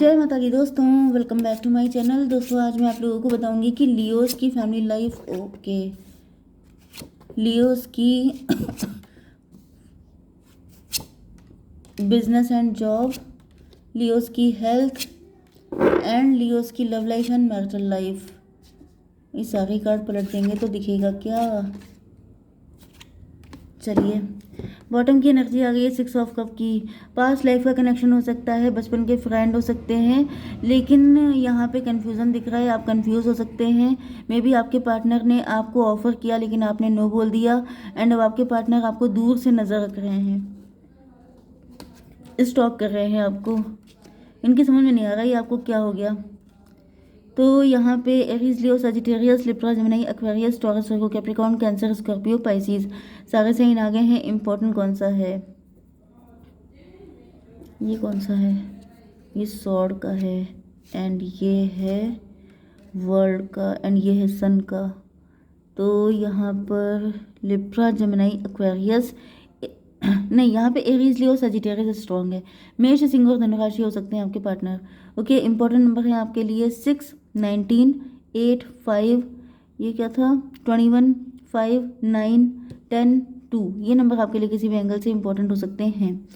जय माता दी दोस्तों, welcome back to my channel. दोस्तों आज मैं आप लोगों को बताऊंगी कि लियोस की फैमिली लाइफ, लियोस की बिजनेस एंड जॉब, लियोस की हेल्थ एंड लियोस की love life and marital life. ये सारे कार्ड पलट देंगे तो दिखेगा क्या। चलिए, बॉटम की एनर्जी आ गई है 6 ऑफ कप की। पास्ट लाइफ का कनेक्शन हो सकता है, बचपन के फ्रेंड हो सकते हैं, लेकिन यहाँ पे कन्फ्यूज़न दिख रहा है, आप कंफ्यूज हो सकते हैं। मे बी आपके पार्टनर ने आपको ऑफर किया लेकिन आपने नो बोल दिया एंड अब आपके पार्टनर आपको दूर से नज़र रख रहे हैं, स्टॉक कर रहे हैं आपको। इनकी समझ में नहीं आ रहा है आपको क्या हो गया। तो यहाँ पे Aries, Leo, Sagittarius, Libra, Gemini, Aquarius, Taurus, Virgo, Capricorn, Cancer, Scorpio, Pisces सारे साइन आ गए हैं। इम्पोर्टेंट कौन सा है? ये कौन सा है? ये सॉर्ड का है एंड ये है वर्ल्ड का एंड ये है सन का। तो यहाँ पर लिब्रा, जेमिनी, एक्वेरियस नहीं, यहाँ पे एरीज, लियो, सजिटेरियस स्ट्रॉन्ग है। मेष, सिंह और धनुराशि हो सकते हैं आपके पार्टनर। ओके, इंपॉर्टेंट नंबर है आपके लिए 6, 19, 8, 5, ये क्या था, 21, 5, 9, 10, 2। ये नंबर आपके लिए किसी भी एंगल से इंपॉर्टेंट हो सकते हैं।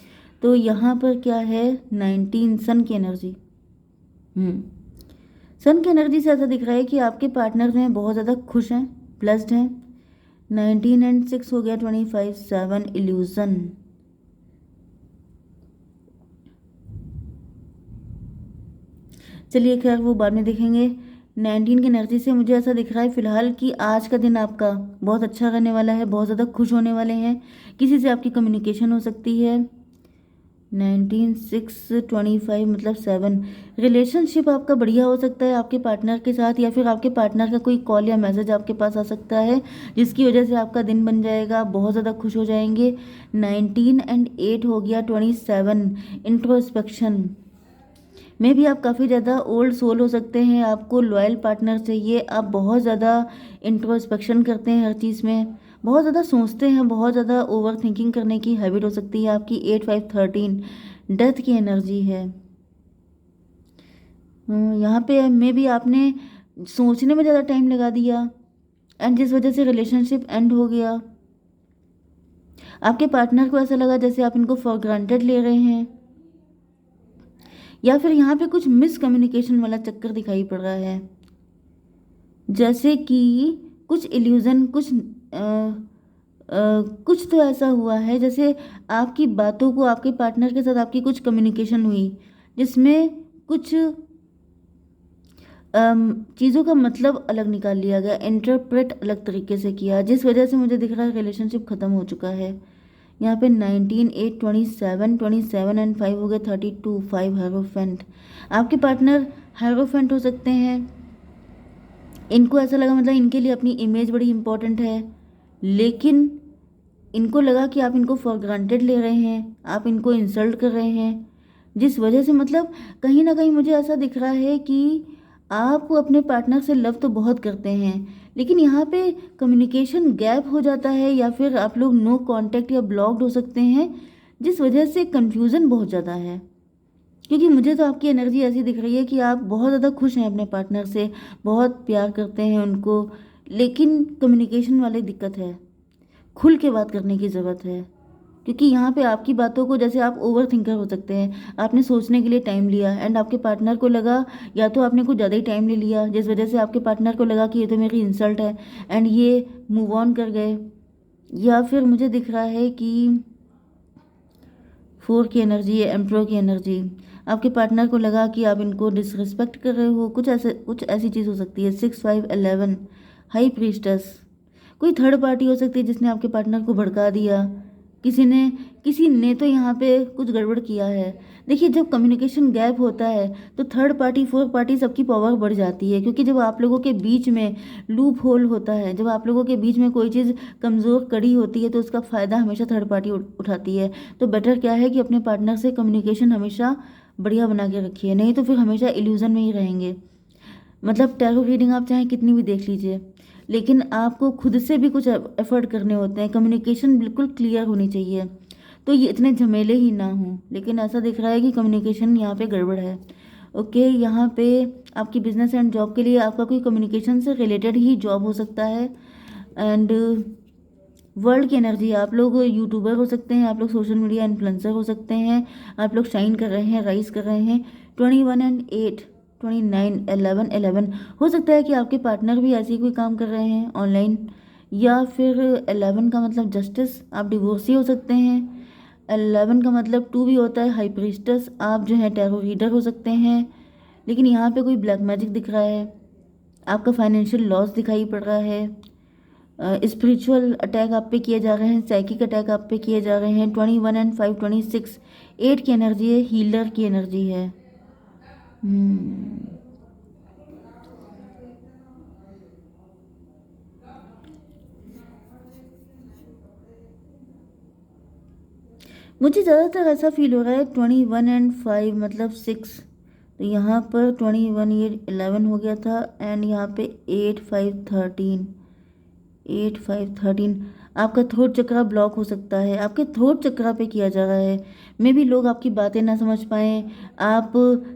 तो यहाँ पर क्या है, 19, सन की एनर्जी। सन की एनर्जी से ऐसा दिख रहा है कि आपके पार्टनर हैं बहुत ज़्यादा खुश हैं, ब्लेस्ड हैं। 19 एंड 6 हो गया 25, 7 इल्यूजन। चलिए खैर वो बाद में देखेंगे। 19 की एनर्जी से मुझे ऐसा दिख रहा है फिलहाल कि आज का दिन आपका बहुत अच्छा रहने वाला है, बहुत ज़्यादा खुश होने वाले हैं। किसी से आपकी कम्युनिकेशन हो सकती है। 19, 6, 25 मतलब 7। रिलेशनशिप आपका बढ़िया हो सकता है आपके पार्टनर के साथ, या फिर आपके पार्टनर का कोई कॉल या मैसेज आपके पास आ सकता है जिसकी वजह से आपका दिन बन जाएगा, बहुत ज़्यादा खुश हो जाएंगे। 19 एंड 8 हो गया 27, इंट्रोस्पेक्शन। मे भी आप काफ़ी ज़्यादा ओल्ड सोल हो सकते हैं, आपको लॉयल पार्टनर चाहिए। आप बहुत ज़्यादा इंट्रोस्पेक्शन करते हैं, हर चीज़ में बहुत ज़्यादा सोचते हैं, बहुत ज़्यादा ओवर थिंकिंग करने की हैबिट हो सकती है आपकी। 8, 5, 13 डेथ की एनर्जी है। यहाँ पे मे भी आपने सोचने में ज़्यादा टाइम लगा दिया एंड जिस वजह से रिलेशनशिप एंड हो गया। आपके पार्टनर को ऐसा लगा जैसे आप इनको फॉर ग्रांटेड ले रहे हैं, या फिर यहाँ पे कुछ मिसकम्युनिकेशन वाला चक्कर दिखाई पड़ रहा है, जैसे कि कुछ इल्यूजन, कुछ तो ऐसा हुआ है जैसे आपकी बातों को, आपके पार्टनर के साथ आपकी कुछ कम्युनिकेशन हुई जिसमें कुछ चीज़ों का मतलब अलग निकाल लिया गया, इंटरप्रेट अलग तरीके से किया, जिस वजह से मुझे दिख रहा है रिलेशनशिप ख़त्म हो चुका है। यहाँ पे 19, 8, 27, 27 एंड 5 हो गए 32, 5 हेरोफेंट। आपके पार्टनर हेरोफेंट हो सकते हैं। इनको ऐसा लगा, मतलब इनके लिए अपनी इमेज बड़ी इंपॉर्टेंट है, लेकिन इनको लगा कि आप इनको फॉर ग्रांटेड ले रहे हैं, आप इनको इंसल्ट कर रहे हैं, जिस वजह से मतलब कहीं ना कहीं मुझे ऐसा दिख रहा है कि आप अपने पार्टनर से लव तो बहुत करते हैं, लेकिन यहाँ पे कम्युनिकेशन गैप हो जाता है, या फिर आप लोग नो कांटेक्ट या ब्लॉक्ड हो सकते हैं, जिस वजह से कन्फ्यूज़न बहुत ज़्यादा है। क्योंकि मुझे तो आपकी एनर्जी ऐसी दिख रही है कि आप बहुत ज़्यादा खुश हैं अपने पार्टनर से, बहुत प्यार करते हैं उनको, लेकिन कम्युनिकेशन वाली दिक्कत है, खुल के बात करने की ज़रूरत है। क्योंकि यहाँ पे आपकी बातों को, जैसे आप ओवर थिंकर हो सकते हैं, आपने सोचने के लिए टाइम लिया एंड आपके पार्टनर को लगा, या तो आपने कुछ ज़्यादा ही टाइम ले लिया जिस वजह से आपके पार्टनर को लगा कि ये तो मेरी इंसल्ट है एंड ये मूव ऑन कर गए। या फिर मुझे दिख रहा है कि 4 की एनर्जी है, एम्प्रो की एनर्जी। आपके पार्टनर को लगा कि आप इनको डिसरिस्पेक्ट कर रहे हो, कुछ ऐसी चीज़ हो सकती है। 6, 5, 11 हाई प्रीस्टस। कोई थर्ड पार्टी हो सकती है जिसने आपके पार्टनर को भड़का दिया, किसी ने तो यहाँ पे कुछ गड़बड़ किया है। देखिए, जब कम्युनिकेशन गैप होता है तो थर्ड पार्टी, फोर्थ पार्टी सबकी पावर बढ़ जाती है, क्योंकि जब आप लोगों के बीच में लूप होल होता है, जब आप लोगों के बीच में कोई चीज़ कमज़ोर कड़ी होती है तो उसका फ़ायदा हमेशा थर्ड पार्टी उठाती है। तो बेटर क्या है कि अपने पार्टनर से कम्युनिकेशन हमेशा बढ़िया बना के रखिए, नहीं तो फिर हमेशा इल्यूज़न में ही रहेंगे। मतलब टैरो रीडिंग आप चाहे कितनी भी देख लीजिए, लेकिन आपको खुद से भी कुछ एफर्ट करने होते हैं, कम्युनिकेशन बिल्कुल क्लियर होनी चाहिए, तो ये इतने झमेले ही ना हों। लेकिन ऐसा दिख रहा है कि कम्युनिकेशन यहाँ पे गड़बड़ है। ओके, यहाँ पे आपकी बिजनेस एंड जॉब के लिए आपका कोई कम्युनिकेशन से रिलेटेड ही जॉब हो सकता है। एंड वर्ल्ड की एनर्जी, आप लोग यूट्यूबर हो सकते हैं, आप लोग सोशल मीडिया इन्फ्लुएंसर हो सकते हैं, आप लोग शाइन कर रहे हैं, राइज कर रहे हैं। 21 एंड 8, 29, 11, 11 हो सकता है कि आपके पार्टनर भी ऐसे ही कोई काम कर रहे हैं ऑनलाइन। या फिर 11 का मतलब जस्टिस, आप डिवोर्सी हो सकते हैं। 11 का मतलब 2 भी होता है, हाई प्रीस्टस, आप जो है टैरो रीडर हो सकते हैं। लेकिन यहाँ पे कोई ब्लैक मैजिक दिख रहा है, आपका फाइनेंशियल लॉस दिखाई पड़ रहा है, स्पिरिचुअल अटैक आप पे किए जा रहे हैं, साइकिक अटैक आप पे किए जा रहे हैं। 21 एंड 5, 26, 8 की एनर्जी है, हीलर की एनर्जी है। हम्म मुझे ज़्यादातर ऐसा फील हो रहा है 21 एंड 5 मतलब 6, तो यहाँ पर 21 ये 11 हो गया था, एंड यहाँ पे 8, 5, 13, 8, 5, 13 आपका थ्रोट चक्रा ब्लॉक हो सकता है, आपके थ्रोट चक्रा पे किया जा रहा है। मे भी लोग आपकी बातें ना समझ पाएँ, आप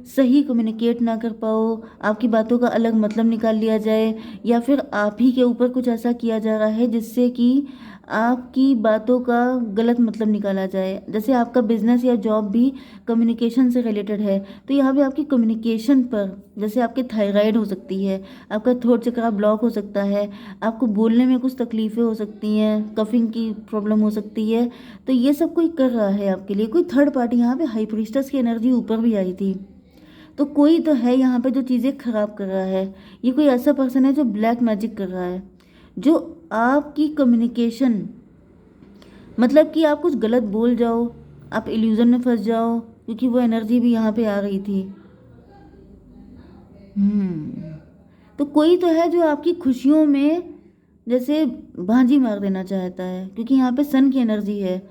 सही कम्युनिकेट ना कर पाओ, आपकी बातों का अलग मतलब निकाल लिया जाए, या फिर आप ही के ऊपर कुछ ऐसा किया जा रहा है जिससे कि आपकी बातों का गलत मतलब निकाला जाए। जैसे आपका बिजनेस या जॉब भी कम्युनिकेशन से रिलेटेड है, तो यहाँ पे आपकी कम्युनिकेशन पर, जैसे आपके थायराइड हो सकती है, आपका थ्रोट चक्रा ब्लॉक हो सकता है, आपको बोलने में कुछ तकलीफ़ें हो सकती हैं, कफिंग की प्रॉब्लम हो सकती है। तो ये सब कोई कर रहा है आपके लिए, कोई थर्ड पार्टी। यहाँ पे हाई प्रीस्टस की एनर्जी ऊपर भी आई थी, तो कोई तो है यहाँ पे जो चीज़ें खराब कर रहा है। ये कोई ऐसा पर्सन है जो ब्लैक मैजिक कर रहा है, जो आपकी कम्युनिकेशन, मतलब कि आप कुछ गलत बोल जाओ, आप इल्यूजन में फंस जाओ, क्योंकि वो एनर्जी भी यहाँ पे आ रही थी। हम्म तो कोई तो है जो आपकी खुशियों में जैसे भांजी मार देना चाहता है, क्योंकि यहाँ पे सन की एनर्जी है।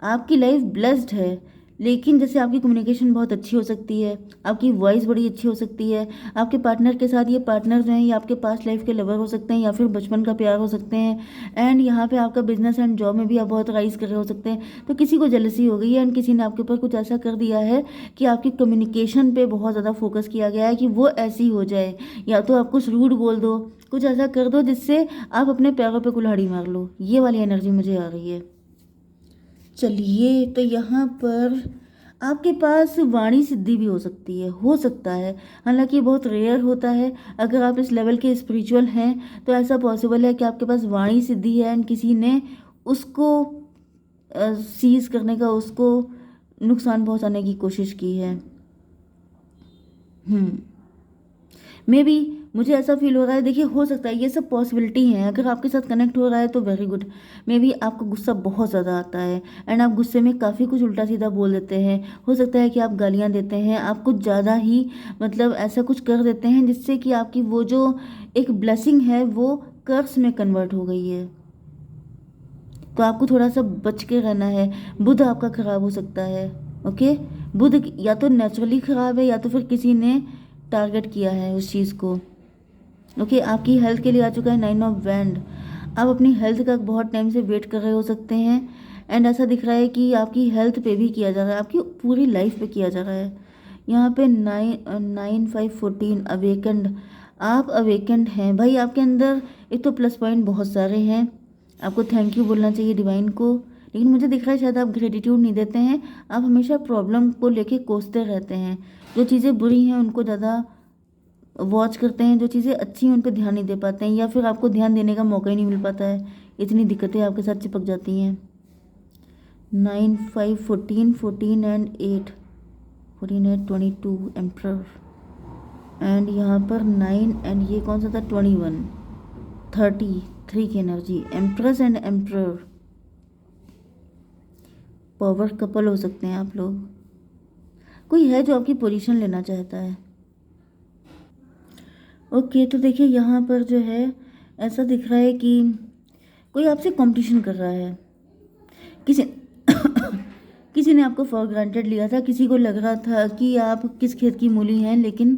आपकी लाइफ ब्लेस्ड है, लेकिन जैसे आपकी कम्युनिकेशन बहुत अच्छी हो सकती है, आपकी वॉइस बड़ी अच्छी हो सकती है, आपके पार्टनर के साथ, ये पार्टनर जो हैं ये आपके पास्ट लाइफ के लवर हो सकते हैं या फिर बचपन का प्यार हो सकते हैं। एंड यहाँ पे आपका बिजनेस एंड जॉब में भी आप बहुत राइज कर रहे हो सकते हैं, तो किसी को जेलसी हो गई है एंड किसी ने आपके ऊपर कुछ ऐसा कर दिया है कि आपकी कम्युनिकेशन पे बहुत ज़्यादा फोकस किया गया है कि वो ऐसी हो जाए, या तो आप कुछ रूड बोल दो, कुछ ऐसा कर दो जिससे आप अपने पैरों पे कुल्हाड़ी मार लो। ये वाली एनर्जी मुझे आ रही है। चलिए, तो यहाँ पर आपके पास वाणी सिद्धि भी हो सकती है, हो सकता है, हालांकि ये बहुत रेयर होता है। अगर आप इस लेवल के स्पिरिचुअल हैं तो ऐसा पॉसिबल है कि आपके पास वाणी सिद्धि है एंड किसी ने उसको सीज करने का, उसको नुकसान पहुंचाने की कोशिश की है। हम्म मे बी, मुझे ऐसा फील हो रहा है। देखिए, हो सकता है, ये सब पॉसिबिलिटी हैं, अगर आपके साथ कनेक्ट हो रहा है तो वेरी गुड। मे बी आपको गुस्सा बहुत ज़्यादा आता है एंड आप गुस्से में काफ़ी कुछ उल्टा सीधा बोल देते हैं। हो सकता है कि आप गालियाँ देते हैं, आप कुछ ज़्यादा ही मतलब ऐसा कुछ कर देते हैं जिससे कि आपकी वो जो एक ब्लेसिंग है वो कर्स में कन्वर्ट हो गई है। तो आपको थोड़ा सा बच के रहना है। बुध आपका खराब हो सकता है। ओके, बुध या तो नेचुरली खराब है या तो फिर किसी ने टारगेट किया है उस चीज़ को। ओके, आपकी हेल्थ के लिए आ चुका है 9 ऑफ वैंड। आप अपनी हेल्थ का बहुत टाइम से वेट कर रहे हो सकते हैं एंड ऐसा दिख रहा है कि आपकी हेल्थ पे भी किया जा रहा है, आपकी पूरी लाइफ पे किया जा रहा है। यहाँ पे 9, 5, 14 अवेकेंड, आप अवेकेंड हैं भाई। आपके अंदर एक तो प्लस पॉइंट बहुत सारे हैं, आपको थैंक यू बोलना चाहिए डिवाइन को, लेकिन मुझे दिख रहा है शायद आप ग्रेटिट्यूड नहीं देते हैं। आप हमेशा प्रॉब्लम को लेके कोसते रहते हैं, जो चीज़ें बुरी हैं उनको ज़्यादा वॉच करते हैं, जो चीज़ें अच्छी हैं उन पर ध्यान नहीं दे पाते हैं, या फिर आपको ध्यान देने का मौका ही नहीं मिल पाता है। इतनी दिक्कतें आपके साथ चिपक जाती हैं। 9, 5, 14, 14 एंड 8, 14, 8, 22 एम्प्रर। एंड यहाँ पर 9 एंड ये कौन सा था, 21, 33 की energy, empress and emperor. Power couple हो सकते हैं आप लोग, कोई है जो आपकी पोजीशन लेना चाहता है। ओके, तो देखिए यहाँ पर जो है ऐसा दिख रहा है कि कोई आपसे कंपटीशन कर रहा है। किसी किसी ने आपको फॉर ग्रांटेड लिया था, किसी को लग रहा था कि आप किस खेत की मूली हैं, लेकिन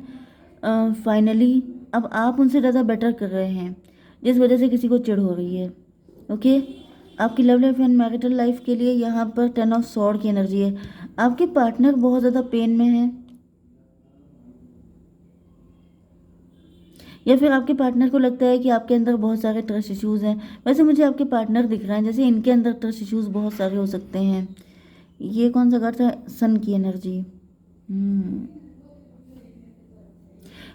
फाइनली अब आप उनसे ज़्यादा बेटर कर रहे हैं, जिस वजह से किसी को चिढ़ हो रही है। ओके, आपकी love life and marital life के लिए यहाँ पर 10 ऑफ सॉर्ड की एनर्जी है। आपके पार्टनर बहुत ज़्यादा पेन में है, या फिर आपके पार्टनर को लगता है कि आपके अंदर बहुत सारे ट्रस्ट इश्यूज़ हैं। वैसे मुझे आपके पार्टनर दिख रहे हैं जैसे इनके अंदर ट्रस्ट इश्यूज़ बहुत सारे हो सकते हैं। ये कौन सा कार्ड था? सन की एनर्जी।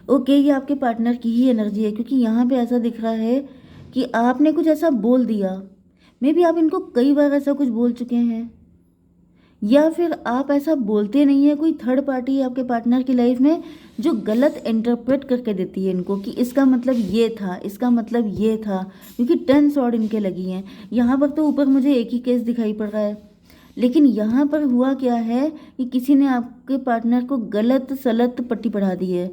ओके, ये आपके पार्टनर की ही एनर्जी है, क्योंकि यहाँ पे ऐसा दिख रहा है कि आपने कुछ ऐसा बोल दिया। मे बी आप इनको कई बार ऐसा कुछ बोल चुके हैं, या फिर आप ऐसा बोलते नहीं है। कोई थर्ड पार्टी है आपके पार्टनर की लाइफ में जो गलत इंटरप्रेट करके देती है इनको कि इसका मतलब ये था, इसका मतलब ये था, क्योंकि 10 स्वॉर्ड इनके लगी हैं। यहाँ पर तो ऊपर मुझे एक ही केस दिखाई पड़ रहा है, लेकिन यहाँ पर हुआ क्या है कि किसी ने आपके पार्टनर को गलत सलत पट्टी पढ़ा दी है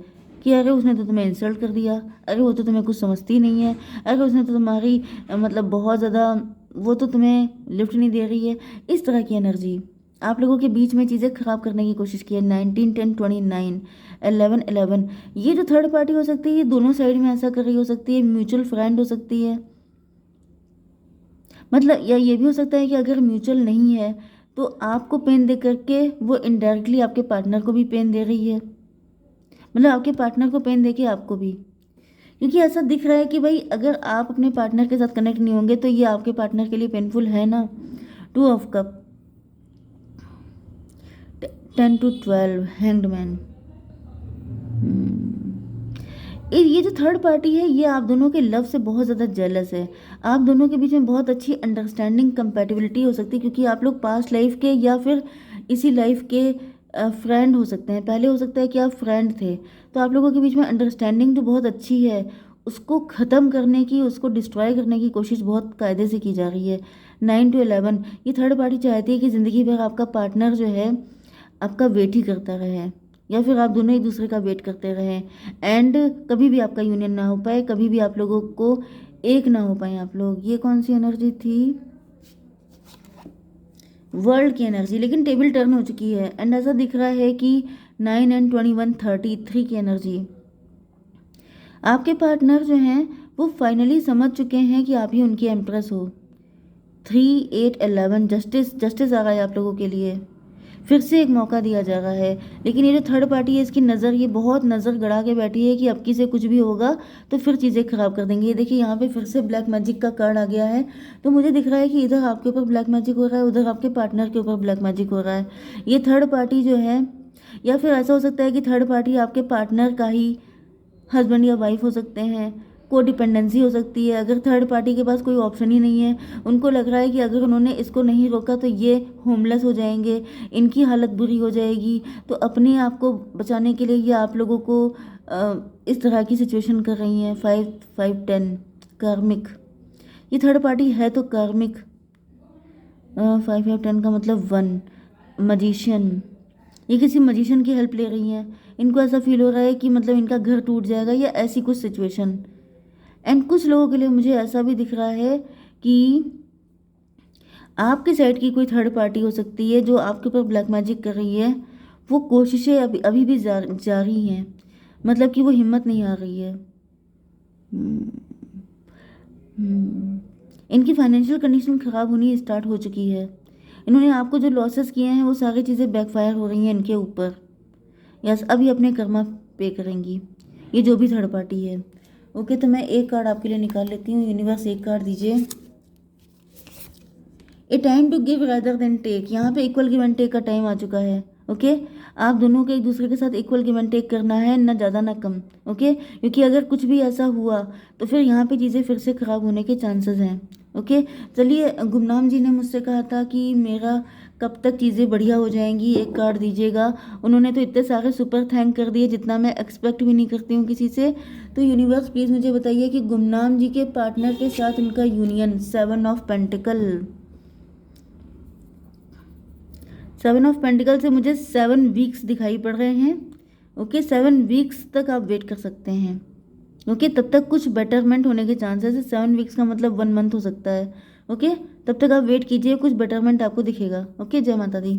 कि अरे उसने तो तुम्हें इंसल्ट कर दिया, अरे वो तो तुम्हें कुछ समझती नहीं है, अरे उसने तो तुम्हारी मतलब बहुत ज़्यादा, वो तो तुम्हें लिफ्ट नहीं दे रही है। इस तरह की एनर्जी आप लोगों के बीच में चीज़ें खराब करने की कोशिश की है। 19, 10, 29, 11, 11, ये जो थर्ड पार्टी हो सकती है ये दोनों साइड में ऐसा कर रही हो सकती है। म्यूचुअल फ्रेंड हो सकती है, मतलब या ये भी हो सकता है कि अगर म्यूचुअल नहीं है तो आपको पेन दे करके वो इनडायरेक्टली आपके पार्टनर को भी पेन दे रही है, मतलब आपके पार्टनर को पेन दे के आपको भी। क्योंकि ऐसा दिख रहा है कि भाई अगर आप अपने पार्टनर के साथ कनेक्ट नहीं होंगे तो ये आपके पार्टनर के लिए पेनफुल है ना। 2 of cup, 10 to 12, hanged man. ये जो थर्ड पार्टी है ये आप दोनों के लव से बहुत ज़्यादा जेलस है। आप दोनों के बीच में बहुत अच्छी अंडरस्टैंडिंग कंपैटिबिलिटी हो सकती है, क्योंकि आप लोग पास्ट लाइफ के या फिर इसी लाइफ के फ्रेंड हो सकते हैं। पहले हो सकता है कि आप फ्रेंड थे, तो आप लोगों के बीच में अंडरस्टैंडिंग जो बहुत अच्छी है उसको ख़त्म करने की, उसको डिस्ट्रॉय करने की कोशिश बहुत कायदे से की जा रही है। 9 to 11, ये थर्ड पार्टी चाहती है कि ज़िंदगी भर आपका पार्टनर जो है आपका वेट ही करता रहे, या फिर आप दोनों एक दूसरे का वेट करते रहें, एंड कभी भी आपका यूनियन ना हो पाए, कभी भी आप लोगों को एक ना हो पाए आप लोग। ये कौन सी एनर्जी थी? वर्ल्ड की एनर्जी, लेकिन टेबल टर्न हो चुकी है। एंड ऐसा दिख रहा है कि 9 and 21, 33 की एनर्जी। आपके पार्टनर जो हैं वो फाइनली समझ चुके हैं कि आप ही उनकी एम्प्रेस हो। 3, 8, 11, जस्टिस, जस्टिस आ रहा है आप लोगों के लिए। फिर से एक मौका दिया जा रहा है, लेकिन ये जो थर्ड पार्टी है इसकी नज़र, ये बहुत नज़र गड़ा के बैठी है कि अब की से कुछ भी होगा तो फिर चीज़ें ख़राब कर देंगे। ये देखिए यहाँ पे फिर से ब्लैक मैजिक का कार्ड आ गया है। तो मुझे दिख रहा है कि इधर आपके ऊपर ब्लैक मैजिक हो रहा है, उधर आपके पार्टनर के ऊपर ब्लैक मैजिक हो रहा है। ये थर्ड पार्टी जो है, या फिर ऐसा हो सकता है कि थर्ड पार्टी आपके पार्टनर का ही हस्बैंड या वाइफ हो सकते हैं। को डिपेंडेंसी हो सकती है। अगर थर्ड पार्टी के पास कोई ऑप्शन ही नहीं है, उनको लग रहा है कि अगर उन्होंने इसको नहीं रोका तो ये होमलेस हो जाएंगे, इनकी हालत बुरी हो जाएगी, तो अपने आप को बचाने के लिए ये आप लोगों को इस तरह की सिचुएशन कर रही हैं। 5, 5, 10 कार्मिक, ये थर्ड पार्टी है तो कार्मिक। 5, 5, 10 का मतलब 1 मजिशियन, ये किसी मजिशियन की हेल्प ले रही हैं। इनको ऐसा फील हो रहा है कि मतलब इनका घर टूट जाएगा या ऐसी कुछ सिचुएशन। एंड कुछ लोगों के लिए मुझे ऐसा भी दिख रहा है कि आपके साइड की कोई थर्ड पार्टी हो सकती है जो आपके ऊपर ब्लैक मैजिक कर रही है। वो कोशिशें अभी भी जारी हैं, मतलब कि वो हिम्मत नहीं आ रही है। इनकी फाइनेंशियल कंडीशन ख़राब होनी स्टार्ट हो चुकी है। इन्होंने आपको जो लॉसेस किए हैं वो सारी चीज़ें बैकफायर हो रही हैं इनके ऊपर। यस, अभी अपने कर्मा पे करेंगी ये जो भी थर्ड पार्टी है। ओके, तो मैं एक कार्ड आपके लिए निकाल लेती हूँ। यूनिवर्स एक कार्ड दीजिए। A time to give rather than take, यहाँ पे इक्वल गिव एंड टेक का टाइम आ चुका है। ओके, आप दोनों के एक दूसरे के साथ इक्वल गिव एंड टेक करना है, ना ज़्यादा ना कम। ओके, क्योंकि अगर कुछ भी ऐसा हुआ तो फिर यहाँ पे चीज़ें फिर से ख़राब होने के चांसेस हैं। ओके, चलिए, गुमनाम जी ने मुझसे कहा था कि मेरा कब तक चीज़ें बढ़िया हो जाएंगी, एक कार्ड दीजिएगा। उन्होंने तो इतने सारे सुपर थैंक कर दिए जितना मैं एक्सपेक्ट भी नहीं करती हूँ किसी से। तो यूनिवर्स प्लीज़ मुझे बताइए कि गुमनाम जी के पार्टनर के साथ उनका union 7 of pentacle, 7 of pentacle से मुझे 7 वीक्स दिखाई पड़ रहे हैं। ओके, 7 वीक्स तक आप वेट कर सकते हैं। ओके, तब तक कुछ बेटरमेंट होने के चांसेस है। 7 वीक्स का मतलब 1 मंथ हो सकता है। ओके, तब तक आप वेट कीजिए, कुछ बेटरमेंट आपको दिखेगा। ओके, जय माता दी।